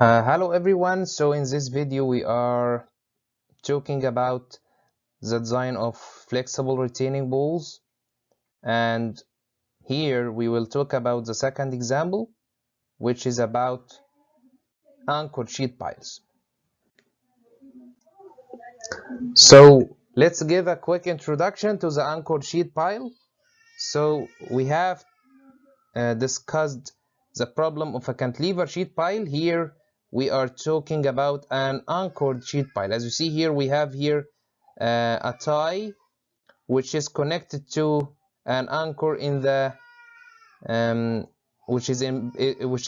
Hello everyone, so in this video we are talking about the design of flexible retaining walls, and here we will talk about the second example, which is about anchored sheet piles. So let's give a quick introduction to the anchored sheet pile. So we have discussed the problem of a cantilever sheet pile. Here we are talking about an anchored sheet pile. As you see here, we have here a tie which is connected to an anchor in the which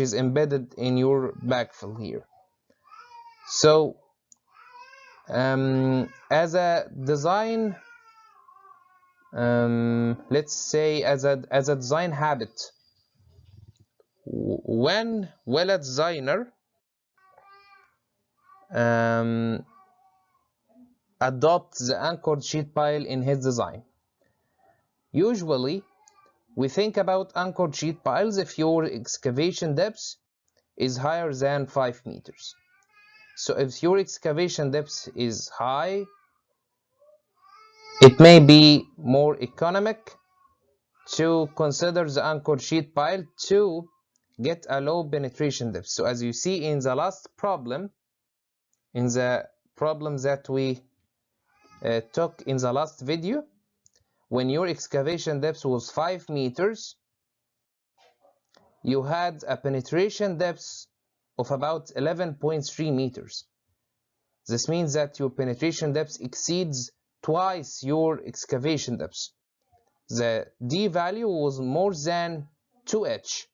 is embedded in your backfill here. So as a design, let's say as a design habit, when a designer adopts the anchored sheet pile in his design, usually we think about anchored sheet piles if your excavation depth is higher than 5 meters. So if your excavation depth is high, it may be more economic to consider the anchored sheet pile to get a low penetration depth. So as you see in the last problem, in the problem that we took in the last video, when your excavation depth was 5 meters, you had a penetration depth of about 11.3 meters. This means that your penetration depth exceeds twice your excavation depth. The D value was more than 2H.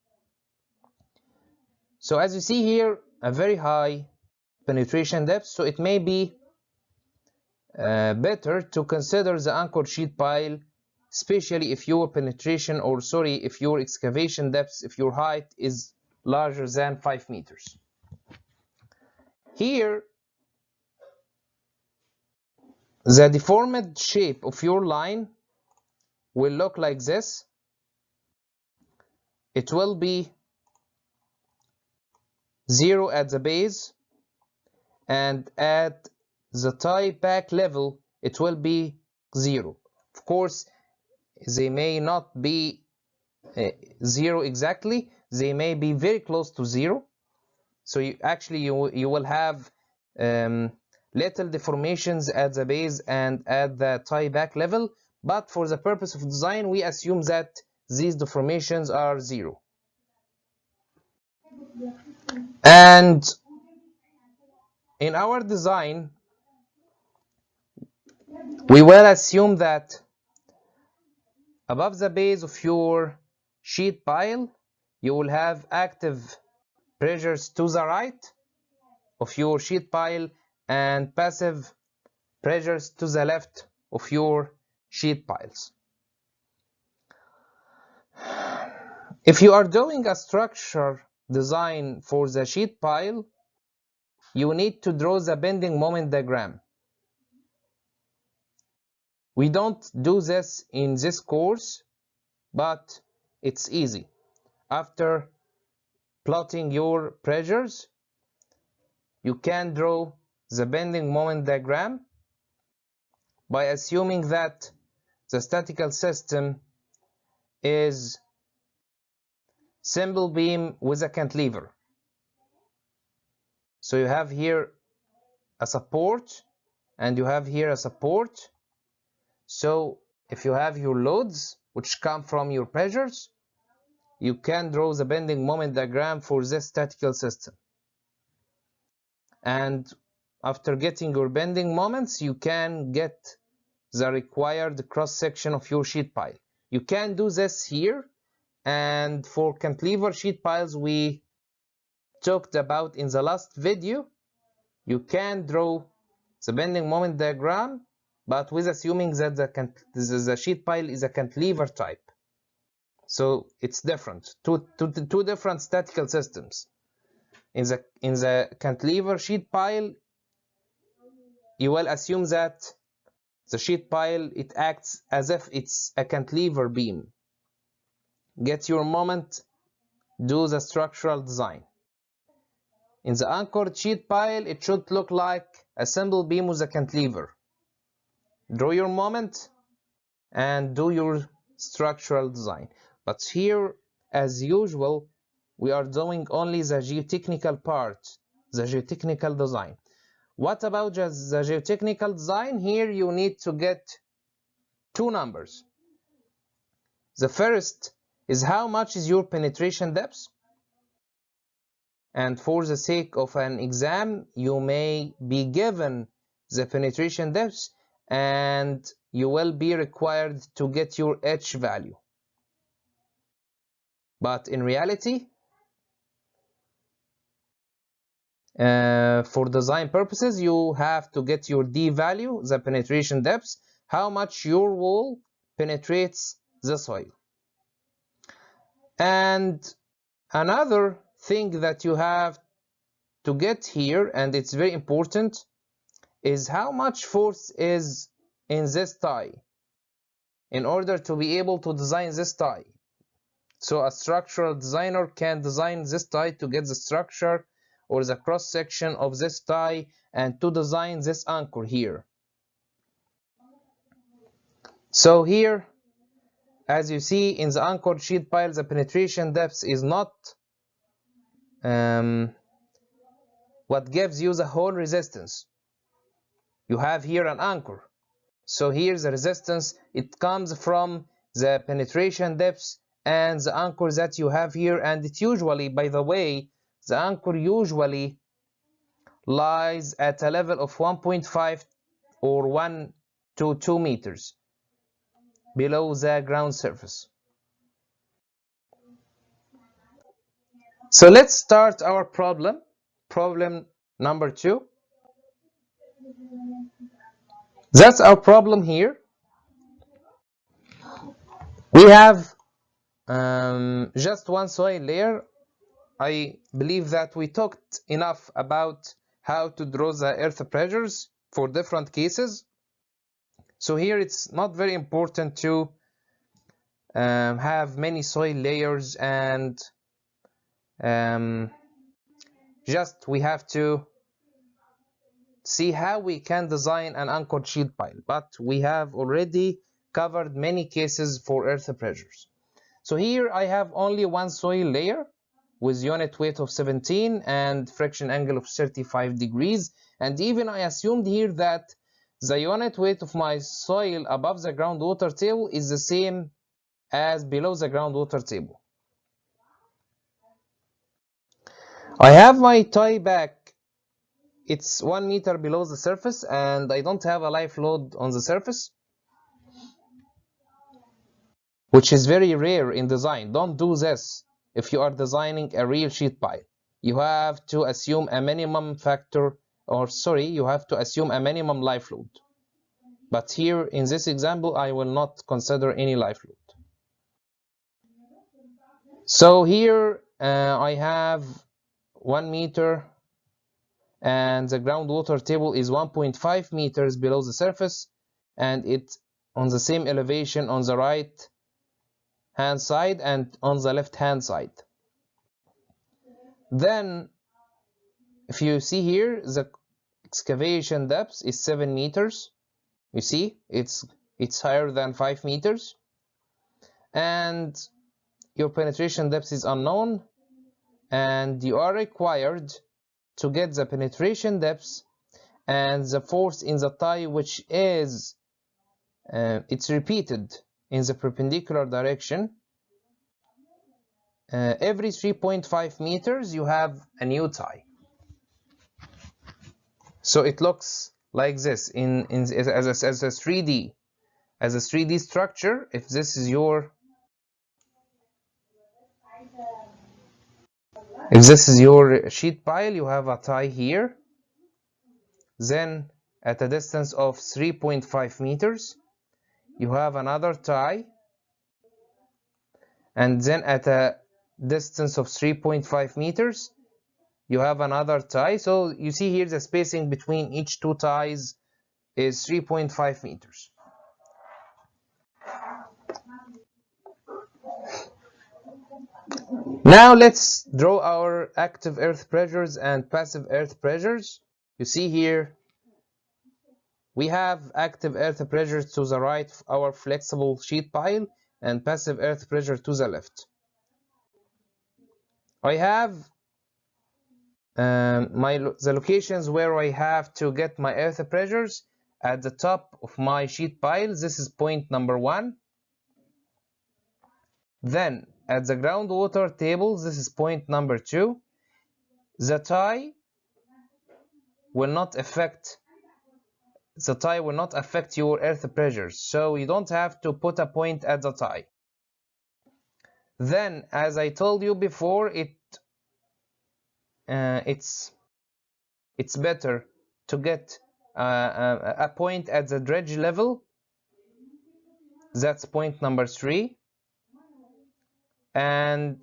So as you see here, a very high penetration depth, so it may be better to consider the anchored sheet pile, especially if your penetration, or sorry, if your excavation depth, if your height is larger than 5 meters. Here, the deformed shape of your line will look like this. It will be 0 at the base, and at the tie back level it will be 0. Of course, they may not be 0 exactly, they may be very close to 0. So you will have little deformations at the base and at the tie back level, but for the purpose of design we assume that these deformations are 0. And in our design we will assume that above the base of your sheet pile you will have active pressures to the right of your sheet pile and passive pressures to the left of your sheet piles. If you are doing a structure design for the sheet pile, you need to draw the bending moment diagram. We don't do this in this course, but it's easy. After plotting your pressures, you can draw the bending moment diagram by assuming that the statical system is simple beam with a cantilever. So you have here a support and you have here a support. So if you have your loads which come from your pressures, you can draw the bending moment diagram for this statical system. And after getting your bending moments, you can get the required cross section of your sheet pile. You can do this here, and for cantilever sheet piles we talked about in the last video, you can draw the bending moment diagram, but with assuming that the sheet pile is a cantilever type. So it's different, two different statical systems. In the cantilever sheet pile, you will assume that the sheet pile, it acts as if it's a cantilever beam. Get your moment, do the structural design. In the anchored sheet pile, it should look like a simple beam with a cantilever. Draw your moment and do your structural design. But here, as usual, we are doing only the geotechnical part, the geotechnical design. What about just the geotechnical design? Here you need to get two numbers. The first is how much is your penetration depth, and for the sake of an exam you may be given the penetration depth and you will be required to get your H value. But in reality, for design purposes, you have to get your D value, the penetration depth, how much your wall penetrates the soil. And another thing that you have to get here, and it's very important, is how much force is in this tie in order to be able to design this tie. So a structural designer can design this tie to get the structure or the cross section of this tie and to design this anchor here. So here, as you see in the anchored sheet pile, the penetration depth is not what gives you the whole resistance. You have here an anchor. So here the resistance, it comes from the penetration depth and the anchor that you have here, and it usually, by the way, the anchor usually lies at a level of 1.5 or 1 to 2 meters below the ground surface. So let's start our problem number 2. That's our problem here. We have just one soil layer. I believe that we talked enough about how to draw the earth pressures for different cases. So here it's not very important to have many soil layers, and just we have to see how we can design an anchored sheet pile. But we have already covered many cases for earth pressures. So here I have only one soil layer with unit weight of 17 and friction angle of 35 degrees, and even I assumed here that the unit weight of my soil above the groundwater table is the same as below the groundwater table. I have my tie back, it's 1 meter below the surface, and I don't have a life load on the surface, which is very rare in design. Don't do this if you are designing a real sheet pile. You have to assume a minimum factor, or sorry, you have to assume a minimum life load. But here in this example, I will not consider any life load. So here I have 1 meter and the groundwater table is 1.5 meters below the surface, and it's on the same elevation on the right hand side and on the left hand side. Then if you see here, the excavation depth is 7 meters. You see it's higher than 5 meters, and your penetration depth is unknown, and you are required to get the penetration depth and the force in the tie, which is it's repeated in the perpendicular direction. Every 3.5 meters you have a new tie. So it looks like this as a 3D structure. If this is your sheet pile, you have a tie here, then at a distance of 3.5 meters you have another tie, and then at a distance of 3.5 meters you have another tie. So you see here the spacing between each two ties is 3.5 meters. Now let's draw our active earth pressures and passive earth pressures. You see here we have active earth pressure to the right of our flexible sheet pile and passive earth pressure to the left. I have the locations where I have to get my earth pressures at the top of my sheet pile. This is point number 1. Then at the groundwater table, this is point number 2. The tie will not affect your earth pressures, so you don't have to put a point at the tie. Then, as I told you before, it's better to get a point at the dredge level. That's point number 3. And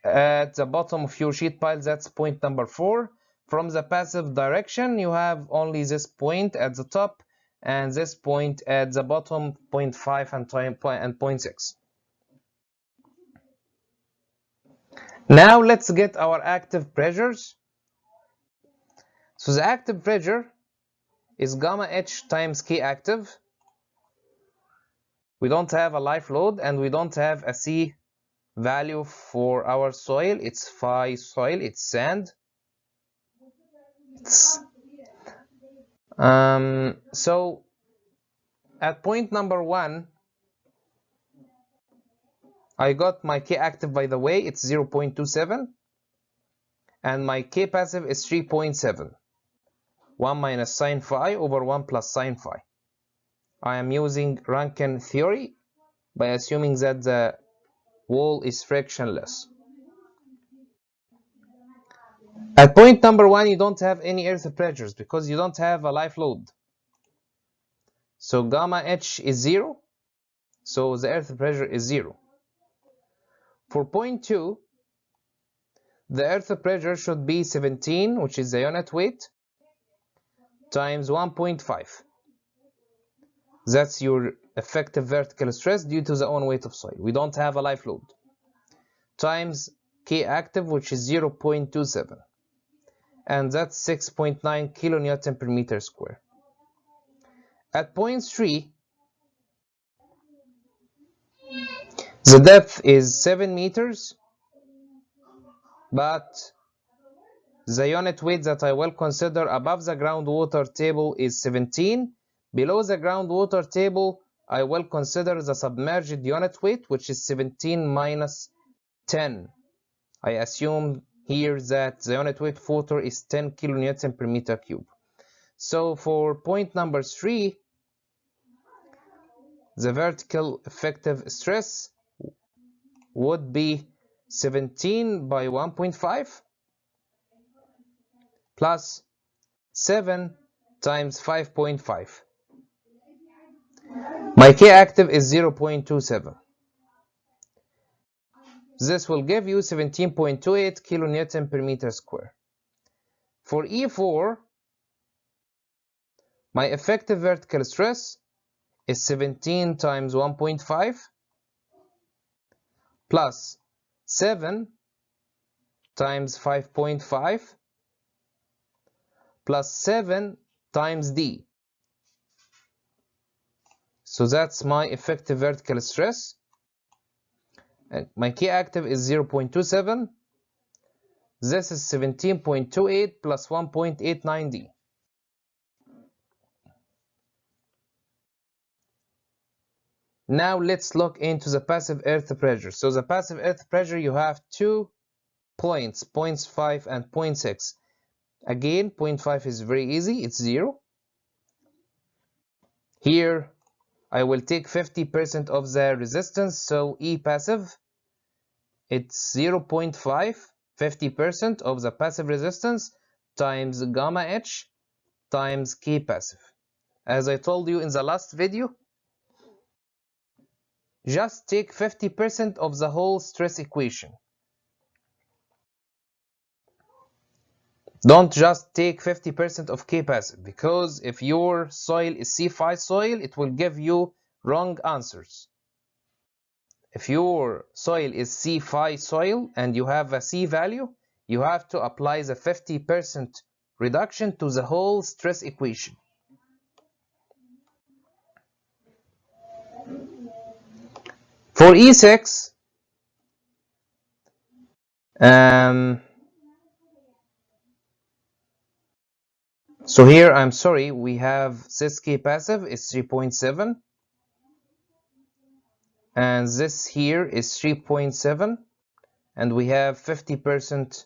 at the bottom of your sheet pile, that's point number 4. From the passive direction, you have only this point at the top and this point at the bottom, point 5 and point 6. Now let's get our active pressures. So the active pressure is gamma H times K active. We don't have a life load and we don't have a C value for our soil. It's phi soil, it's sand. So at point number 1, I got my K active, by the way, it's 0.27, and my K passive is 3.7. 1 minus sine phi over 1 plus sine phi. I am using Rankine theory by assuming that the wall is frictionless. At point number 1, you don't have any earth pressures because you don't have a life load. So gamma H is 0, so the earth pressure is 0. For point 2, the earth pressure should be 17, which is the unit weight, times 1.5. That's your effective vertical stress due to the own weight of soil. We don't have a life load. Times K active, which is 0.27. And that's 6.9 kilonewton per meter square. At point 3, the depth is 7 meters, but the unit weight that I will consider above the groundwater table is 17. Below the groundwater table, I will consider the submerged unit weight, which is 17 minus 10. I assume here that the unit weight of water is 10 kilonewton per meter cube. So for point number 3, the vertical effective stress would be 17 by 1.5 plus 7 times 5.5. My K active is 0.27. This will give you 17.28 kilonewton per meter square. For E4, my effective vertical stress is 17 times 1.5 plus 7 times 5.5 plus 7 times D. So that's my effective vertical stress. And my K active is 0.27. This is 17.28 plus 1.89 D. Now let's look into the passive earth pressure. So the passive earth pressure, you have 2 points, points 5 and point 6. Again, point 5 is very easy, it's 0. Here I will take 50% of the resistance, so E passive, it's 0.5, 50% of the passive resistance times gamma H times K passive. As I told you in the last video, just take 50% of the whole stress equation. Don't just take 50% of K passive, because if your soil is C5 soil, it will give you wrong answers. if your soil is C5 soil and you have a C value, you have to apply the 50% reduction to the whole stress equation. For E6, so here I'm sorry, we have this K passive is 3.7 and this here is 3.7 and we have 50%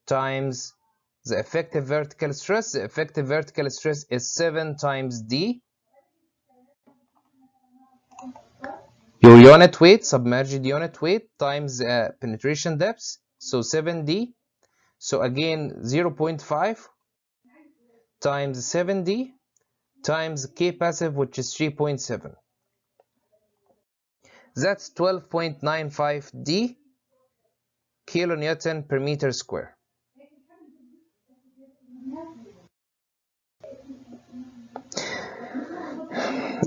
times the effective vertical stress. The effective vertical stress is 7 times D. Your unit weight, submerged unit weight times penetration depth, so 7D. So again 0.5 times 7D times K passive, which is 3.7. That's 12.95 D kilonewton per meter square.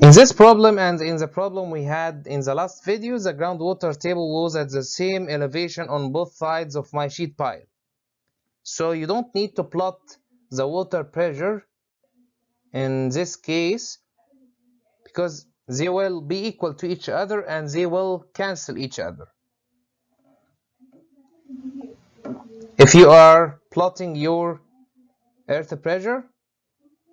In this problem and in the problem we had in the last video, the groundwater table was at the same elevation on both sides of my sheet pile. So you don't need to plot the water pressure in this case because they will be equal to each other and they will cancel each other. If you are plotting your earth pressure,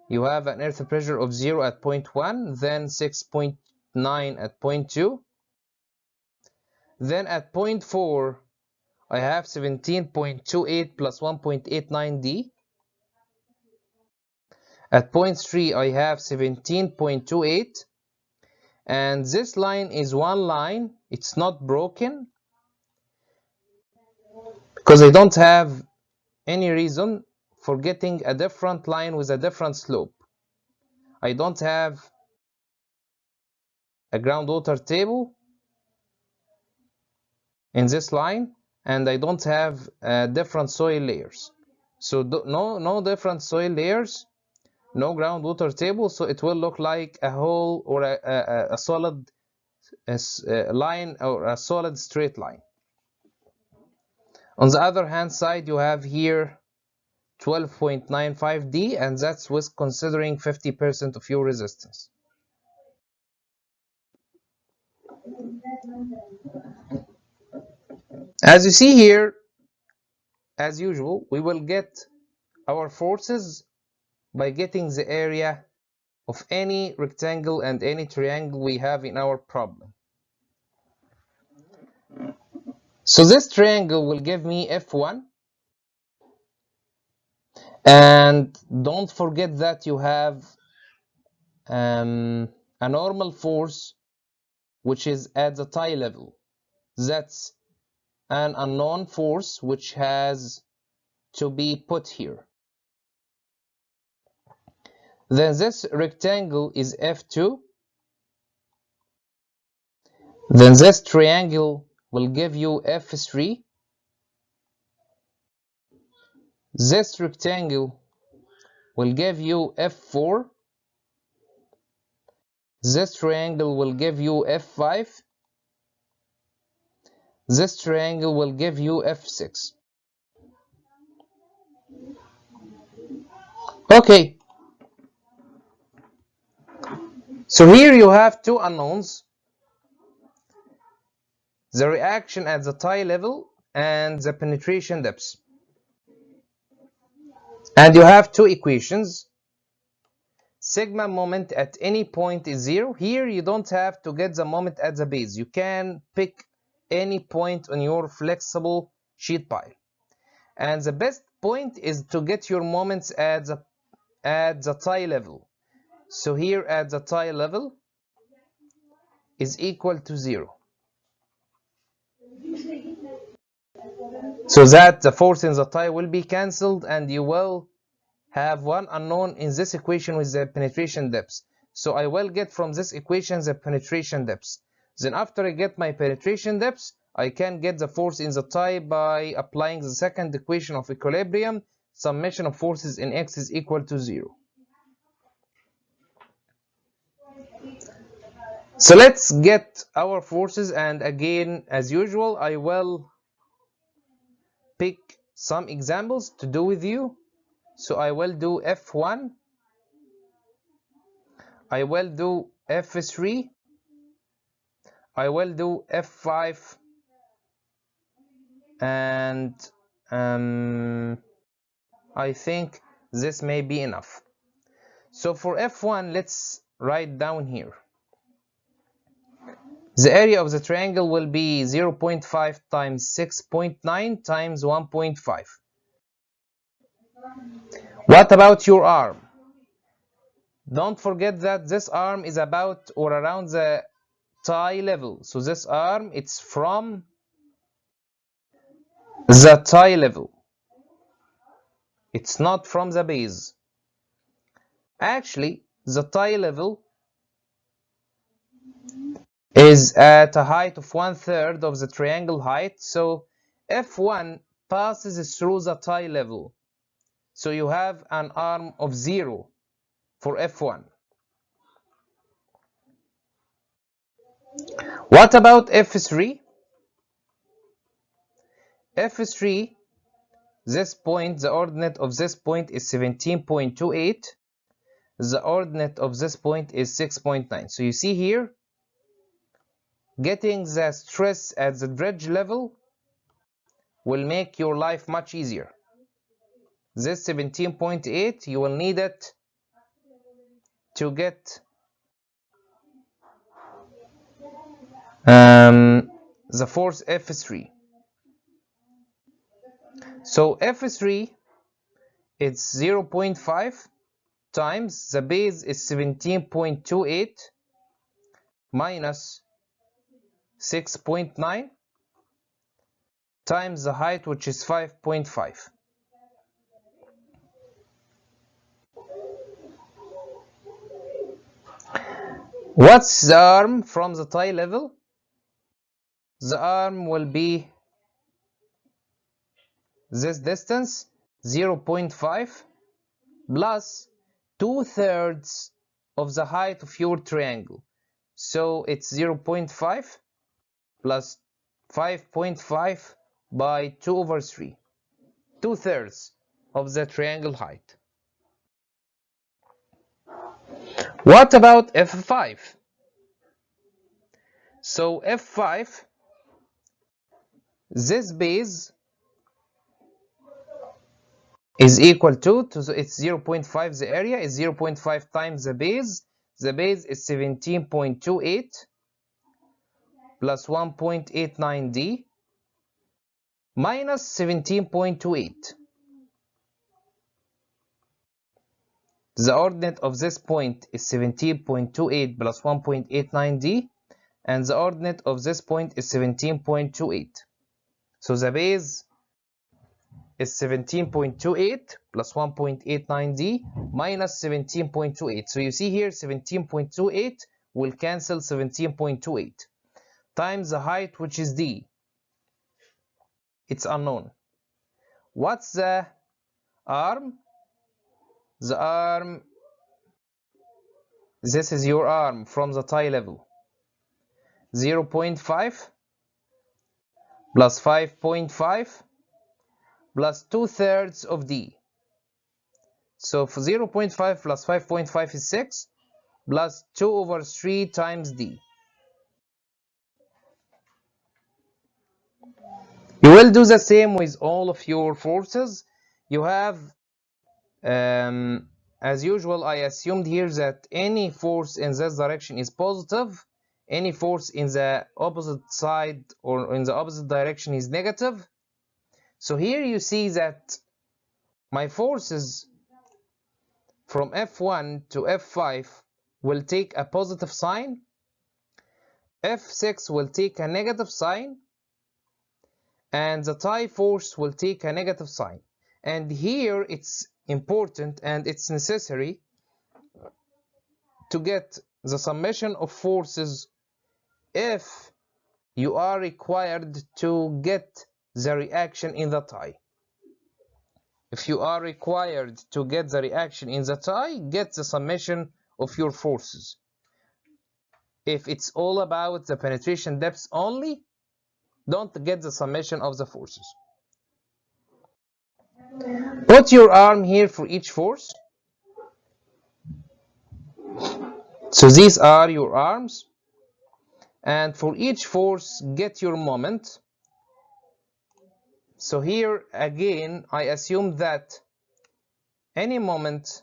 you have an earth pressure of 0 at point 1, then 6.9 at point 2. Then at point 4, I have 17.28 plus 1.89 D. At point 3, I have 17.28. And this line is one line. It's not broken because I don't have any reason for getting a different line with a different slope. I don't have a groundwater table in this line and I don't have different soil layers. So no different soil layers, no groundwater table, so it will look like a hole or a solid line or a solid straight line. On the other hand side, you have here 12.95 D, and that's with considering 50% of your resistance. As you see here, as usual, we will get our forces by getting the area of any rectangle and any triangle we have in our problem. So this triangle will give me F1. And don't forget that you have a normal force which is at the tie level. That's an unknown force which has to be put here. Then this rectangle is F2. Then this triangle will give you F3. This rectangle will give you F4. This triangle will give you F5. This triangle will give you F6. Okay. So here you have two unknowns. The reaction at the tie level and the penetration depth. And you have two equations. Sigma moment at any point is 0. Here you don't have to get the moment at the base. You can pick any point on your flexible sheet pile. And the best point is to get your moments at the tie level. So here at the tie level is equal to 0. So that the force in the tie will be cancelled and you will have one unknown in this equation with the penetration depth. So I will get from this equation the penetration depth. Then after I get my penetration depth, I can get the force in the tie by applying the second equation of equilibrium. Summation of forces in X is equal to 0. So let's get our forces, and again, as usual, I will pick some examples to do with you. So I will do F1, I will do F3, I will do F5, and I think this may be enough. So for F1, let's write down here. The area of the triangle will be 0.5 times 6.9 times 1.5. What about your arm? Don't forget that this arm is about or around the thigh level. So this arm, it's from the thigh level. It's not from the base. Actually, the thigh level is at a height of 1/3 of the triangle height. So F1 passes through the thigh level. So you have an arm of 0 for F1. What about F3? F3, this point, the ordinate of this point is 17.28. The ordinate of this point is 6.9. So you see here, getting the stress at the dredge level will make your life much easier. This 17.8, you will need it to get the force F3. So F3, it's 0.5 times the base is 17.28 minus 6.9 times the height, which is 5.5. What's the arm from the thigh level? The arm will be this distance, 0.5 plus 2/3 of the height of your triangle. So it's 0.5 plus 5.5 by 2/3, 2/3 of the triangle height. What about F5? So F5, this base is equal to, so it's 0.5, the area is 0.5 times the base. The base is 17.28 plus 1.89d minus 17.28. The ordinate of this point is 17.28 plus 1.89d, and the ordinate of this point is 17.28. So the base is 17.28 plus 1.89d minus 17.28. So you see here 17.28 will cancel 17.28 times the height, which is d. It's unknown. What's the arm? The arm, this is your arm from the thigh level. 0.5 plus 5.5 plus 2/3 of d. So for 0.5 plus 5.5 is 6 plus 2/3 times d. You will do the same with all of your forces. You have, as usual, I assumed here that any force in this direction is positive, any force in the opposite side or in the opposite direction is negative. So here you see that my forces from F1 to F5 will take a positive sign, F6 will take a negative sign, and the tie force will take a negative sign. And here it's important and it's necessary to get the summation of forces if you are required to get the reaction in the tie. If you are required to get the reaction in the tie, get the summation of your forces. if it's all about the penetration depth only, don't get the summation of the forces. Put your arm here for each force. So these are your arms, and for each force get your moment. So here again I assume that any moment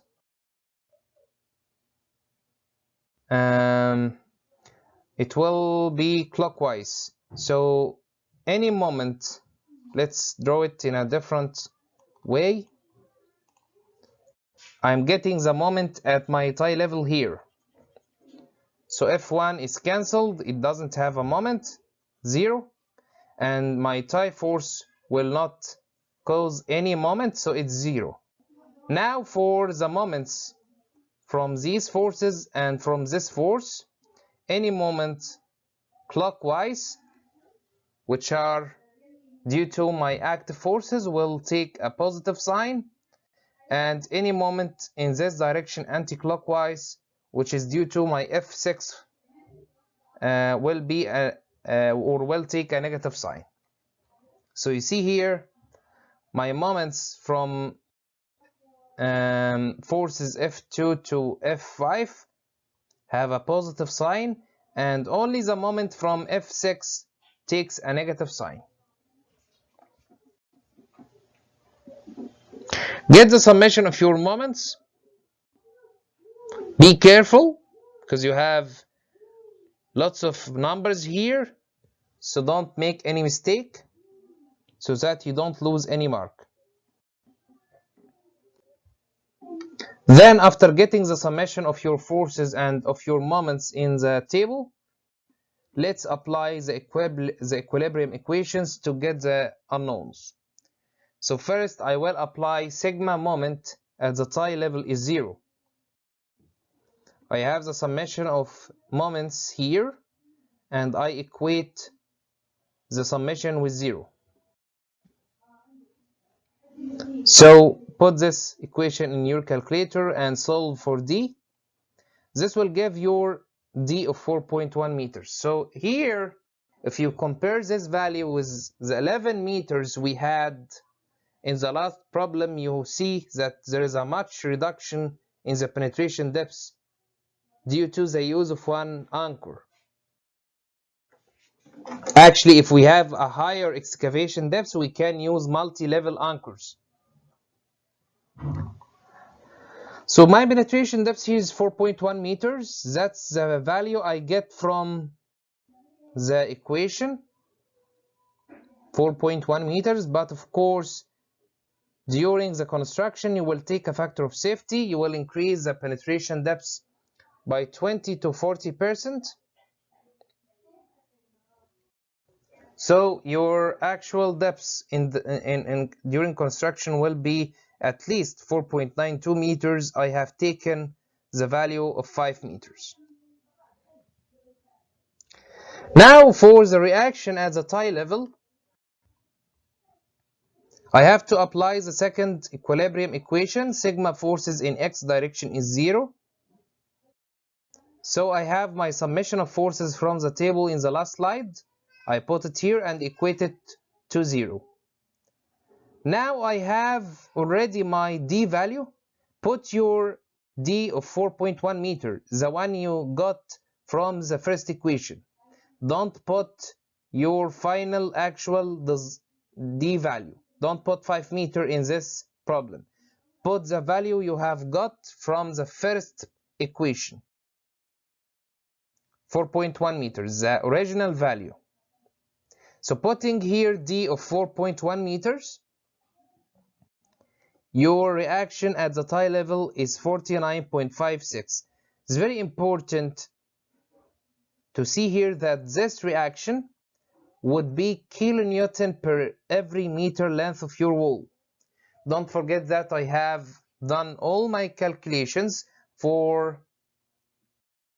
it will be clockwise. So any moment, let's draw it in a different way. I'm getting the moment at my tie level here. So F1 is cancelled, it doesn't have a moment, 0, and my tie force will not cause any moment, so it's 0. Now for the moments from these forces and from this force, any moment clockwise, which are due to my active forces, will take a positive sign, and any moment in this direction anti-clockwise, which is due to my F6, will be or will take a negative sign. So you see here my moments from forces F2 to F5 have a positive sign, and only the moment from F6 takes a negative sign. Get the summation of your moments. Be careful because you have lots of numbers here, so don't make any mistake so that you don't lose any mark. Then after getting the summation of your forces and of your moments in the table, let's apply the equilibrium equations to get the unknowns. So first I will apply sigma moment at the tie level is 0. I have the summation of moments here, and I equate the summation with 0. So put this equation in your calculator and solve for D. This will give your D of 4.1 meters. So here, if you compare this value with the 11 meters we had in the last problem, you see that there is a much reduction in the penetration depth due to the use of one anchor. Actually, if we have a higher excavation depth, we can use multi-level anchors. So my penetration depth here is 4.1 meters. That's the value I get from the equation, 4.1 meters. But of course, during the construction, you will take a factor of safety. You will increase the penetration depth by 20 to 40%. So your actual depths during construction will be at least 4.92 meters. I have taken the value of 5 meters. Now for the reaction at the tie level, I have to apply the second equilibrium equation. Sigma forces in x direction is 0. So I have my summation of forces from the table in the last slide. I put it here and equate it to 0. Now I have already my D value. Put your D of 4.1 meter, the one you got from the first equation. Don't put your final actual D value. Don't put 5 meter in this problem. Put the value you have got from the first equation. 4.1 meters, the original value. So putting here D of 4.1 meters, your reaction at the tie level is 49.56. It's very important to see here that this reaction would be kilonewton per every meter length of your wall. Don't forget that I have done all my calculations for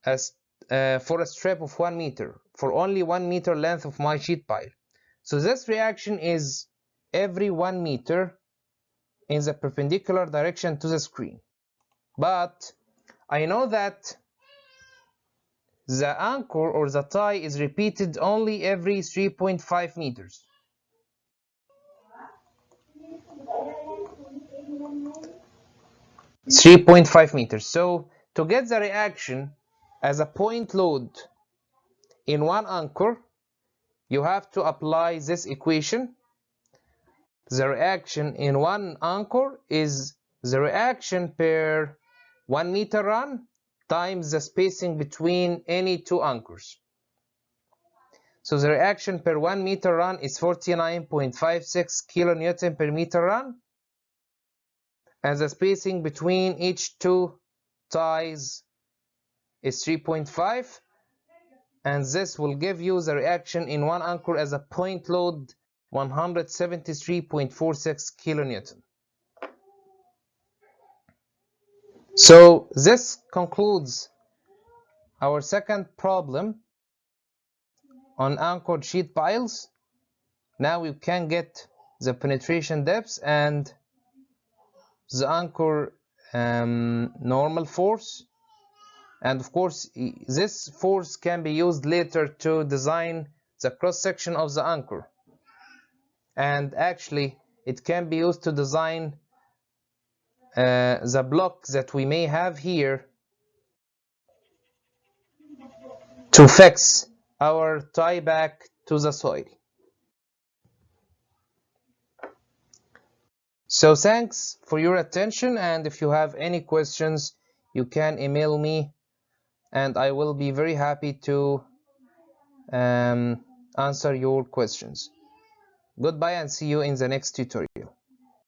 a strip of 1 meter, for only 1 meter length of my sheet pile. So this reaction is every 1 meter in the perpendicular direction to the screen. But I know that the anchor or the tie is repeated only every 3.5 meters. So to get the reaction as a point load in one anchor, you have to apply this equation. The reaction in one anchor is the reaction per 1 meter run times the spacing between any two anchors. So the reaction per 1 meter run is 49.56 kilonewton per meter run, and the spacing between each two ties is 3.5, and this will give you the reaction in one anchor as a point load 173.46 kilonewton. So this concludes our second problem on anchored sheet piles. Now you can get the penetration depths and the anchor normal force, and of course this force can be used later to design the cross section of the anchor, and actually it can be used to design the block that we may have here to fix our tie back to the soil. So thanks for your attention, and if you have any questions you can email me and I will be very happy to answer your questions. Goodbye and see you in the next tutorial.